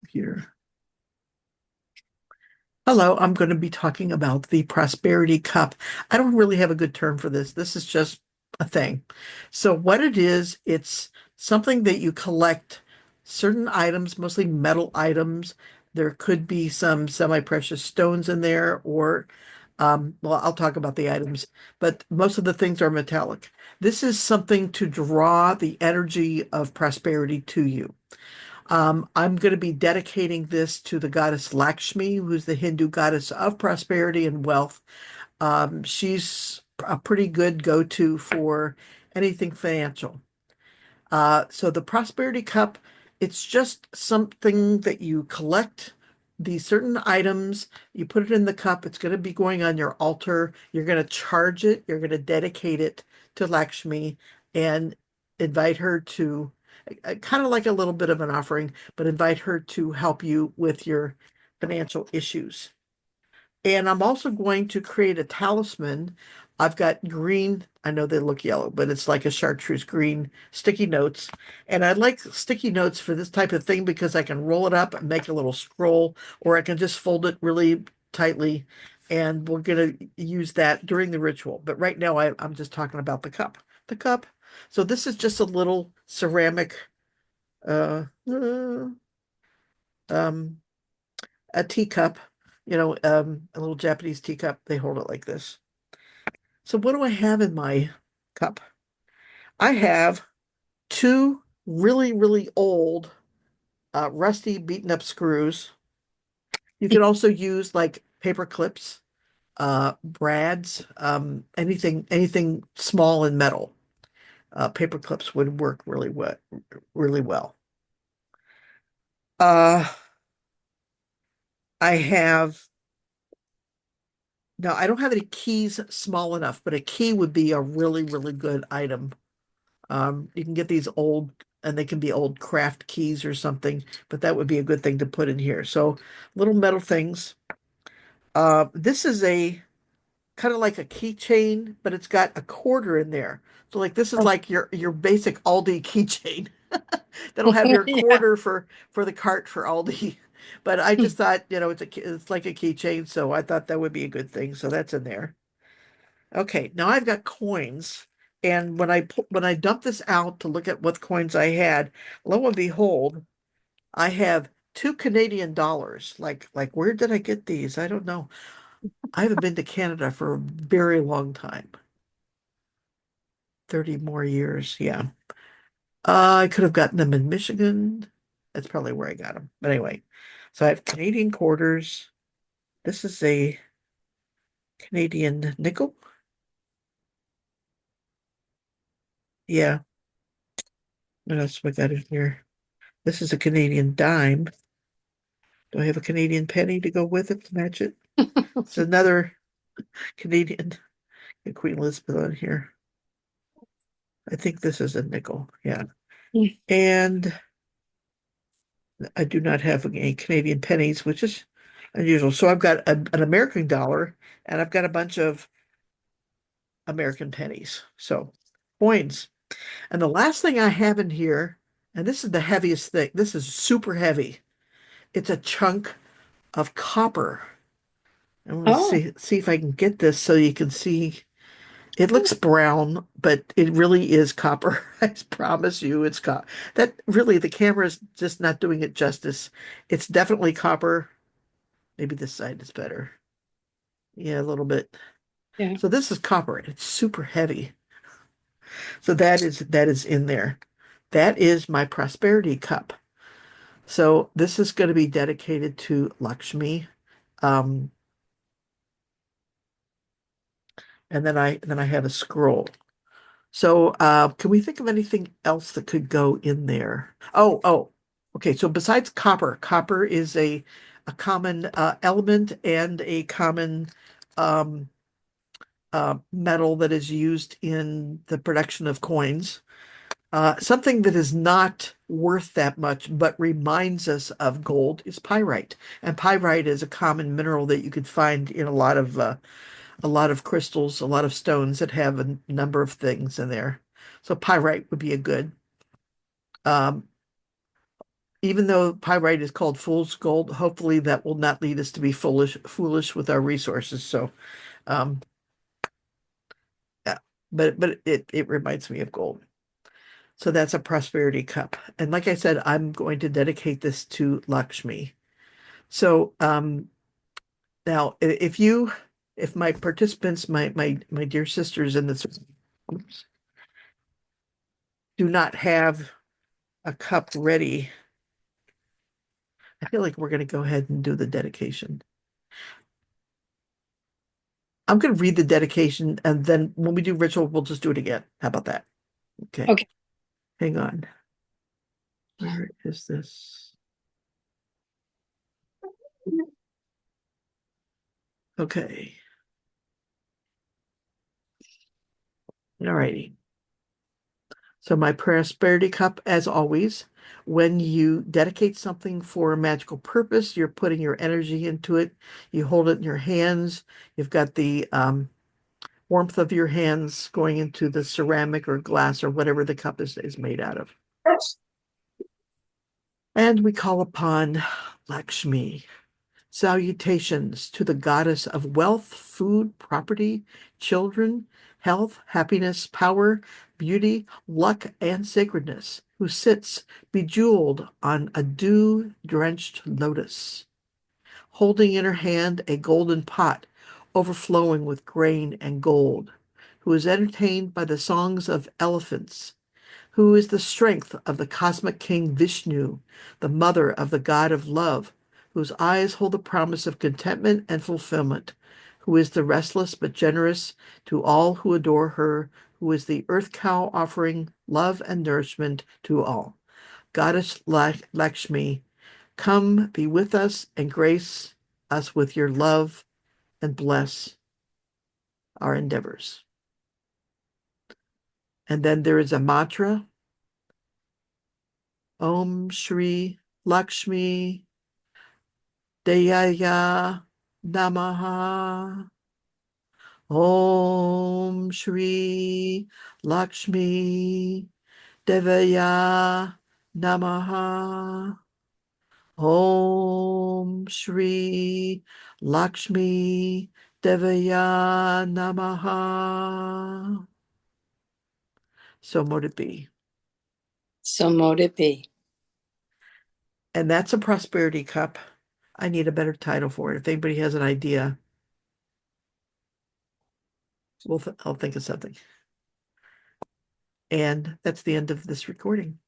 Here. Hello, I'm going to be talking about the prosperity cup. I don't really have a good term for this. This is just a thing. So what it is, it's something that you collect certain items, mostly metal items. There could be some semi-precious stones in there, or, well, I'll talk about the items, but most of the things are metallic. This is something to draw the energy of prosperity to you. I'm going to be dedicating this to the goddess Lakshmi, who's the Hindu goddess of prosperity and wealth. She's a pretty good go-to for anything financial. So the Prosperity Cup, it's just something that you collect these certain items, you put it in the cup, it's going to be going on your altar. You're going to charge it, you're going to dedicate it to Lakshmi and invite her to kind of like a little bit of an offering, but invite her to help you with your financial issues. And I'm also going to create a talisman. I've got green, I know they look yellow, but it's like a chartreuse green sticky notes. And I like sticky notes for this type of thing because I can roll it up and make a little scroll, or I can just fold it really tightly. And we're going to use that during the ritual. But right now, I'm just talking about the cup. The cup. So this is just a little ceramic, uh, uh, um, a teacup, a little Japanese teacup. They hold it like this. So what do I have in my cup? I have two really, really old, rusty, beaten up screws. You can also use like paper clips, brads, anything small and metal. Paper clips would work really well. Uh, I have Now I don't have any keys small enough, but a key would be a really, really good item. You can get these old, and they can be old craft keys or something, but that would be a good thing to put in here. So little metal things. This is a kind of like a keychain, but it's got a quarter in there. So like this is Oh, like your basic Aldi keychain. That'll have your yeah. quarter for the cart for Aldi. But I just thought, it's like a keychain, so I thought that would be a good thing. So that's in there. Okay, now I've got coins, and when I dump this out to look at what coins I had, lo and behold, I have two Canadian dollars. Like where did I get these? I don't know. I haven't been to Canada for a very long time. 30 more years. Yeah. I could have gotten them in Michigan. That's probably where I got them. But anyway, so I have Canadian quarters. This is a Canadian nickel. Yeah, what else we got in here? This is a Canadian dime. Do I have a Canadian penny to go with it to match it? It's another Canadian Queen Elizabeth on here. I think this is a nickel. Yeah. And I do not have any Canadian pennies, which is unusual. So I've got an American dollar and I've got a bunch of American pennies. So coins. And the last thing I have in here, and this is the heaviest thing, this is super heavy. It's a chunk of copper. I want to Oh, see if I can get this so you can see. It looks brown, but it really is copper. I promise you it's copper. That really, the camera is just not doing it justice. It's definitely copper. Maybe this side is better. Yeah, a little bit. yeah. So this is copper. It's super heavy. So that is in there. That is my prosperity cup. So this is going to be dedicated to Lakshmi. Um, and then I have a scroll. So, can we think of anything else that could go in there? Okay. So besides copper, copper is a common element and a common um, metal that is used in the production of coins. Something that is not worth that much, but reminds us of gold is pyrite. And pyrite is a common mineral that you could find in a lot of crystals, a lot of stones that have a number of things in there. So pyrite would be a good. Um, even though pyrite is called fool's gold, hopefully that will not lead us to be foolish with our resources. So, um, yeah, but it reminds me of gold. So that's a prosperity cup. And like I said, I'm going to dedicate this to Lakshmi. So, now if my participants, my dear sisters in this oops, do not have a cup ready, I feel like we're going to go ahead and do the dedication. I'm going to read the dedication, and then when we do ritual, we'll just do it again. How about that? Okay. Okay. Hang on. Where is this? Okay. All righty. So my prosperity cup, as always, when you dedicate something for a magical purpose, you're putting your energy into it. You hold it in your hands. You've got the warmth of your hands going into the ceramic or glass or whatever the cup is made out of. And we call upon Lakshmi. Salutations to the goddess of wealth, food, property, children, health, happiness, power, beauty, luck, and sacredness, who sits bejeweled on a dew-drenched lotus, holding in her hand a golden pot overflowing with grain and gold, who is entertained by the songs of elephants, who is the strength of the cosmic king Vishnu, the mother of the god of love, whose eyes hold the promise of contentment and fulfillment, who is the restless but generous to all who adore her, who is the earth cow offering love and nourishment to all. Goddess Lakshmi, come be with us and grace us with your love and bless our endeavors. And then there is a mantra, Om Shri Lakshmi Deyaya Namaha. Om Shri Lakshmi Devaya Namaha. Om Shri Lakshmi Devaya Namaha. So mote it be. So mote it be. And that's a prosperity cup. I need a better title for it. If anybody has an idea, I'll think of something. And that's the end of this recording.